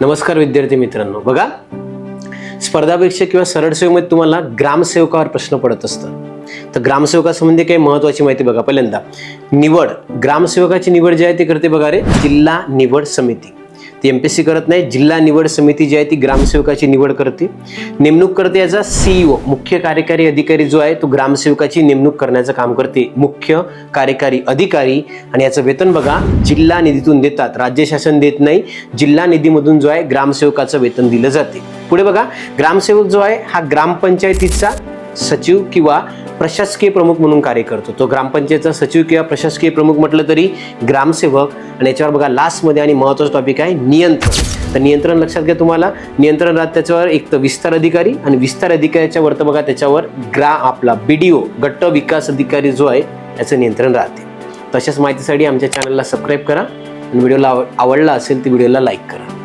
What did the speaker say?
नमस्कार विद्यार्थी मित्रांनो, बघा स्पर्धा परीक्षा किंवा सरळ सेवेमध्ये तुम्हाला ग्रामसेवकावर प्रश्न पडत असतात. तर ग्रामसेवकासंबंधी काही महत्त्वाची माहिती बघा. पहिल्यांदा निवड, ग्रामसेवकाची निवड जी आहे ती करते बघा रे जिल्हा निवड समिती. ती एमपीएससी करत नाही, जिल्हा निवड समिती जी आहे ती ग्रामसेवकाची निवड करते. नेमणूक करते याचा सीईओ, मुख्य कार्यकारी अधिकारी जो आहे तो ग्रामसेवकाची नेमणूक करण्याचं काम करते, मुख्य कार्यकारी अधिकारी. आणि याचं वेतन बघा जिल्हा निधीतून देतात, राज्य शासन देत नाही. जिल्हा निधीमधून जो आहे ग्रामसेवकाचं वेतन दिलं जाते. पुढे बघा, ग्रामसेवक जो आहे हा ग्रामपंचायतीचा सचिव किंवा प्रशासकीय प्रमुख म्हणून कार्य करतो. तो ग्रामपंचायतचा सचिव किंवा प्रशासकीय प्रमुख म्हटलं तरी ग्रामसेवक. आणि याच्यावर बघा लास्टमध्ये आणि महत्त्वाचा टॉपिक आहे नियंत्रण. तर नियंत्रण लक्षात घ्या, तुम्हाला नियंत्रण राहत त्याच्यावर एक तर विस्तार अधिकारी, आणि विस्तार अधिकाऱ्याच्या वरती बघा त्याच्यावर आपला BDO गट विकास अधिकारी जो आहे याचं नियंत्रण राहते. तशाच माहितीसाठी आमच्या चॅनलला सबस्क्राईब करा आणि व्हिडिओला आवडला असेल तर व्हिडिओला लाईक करा.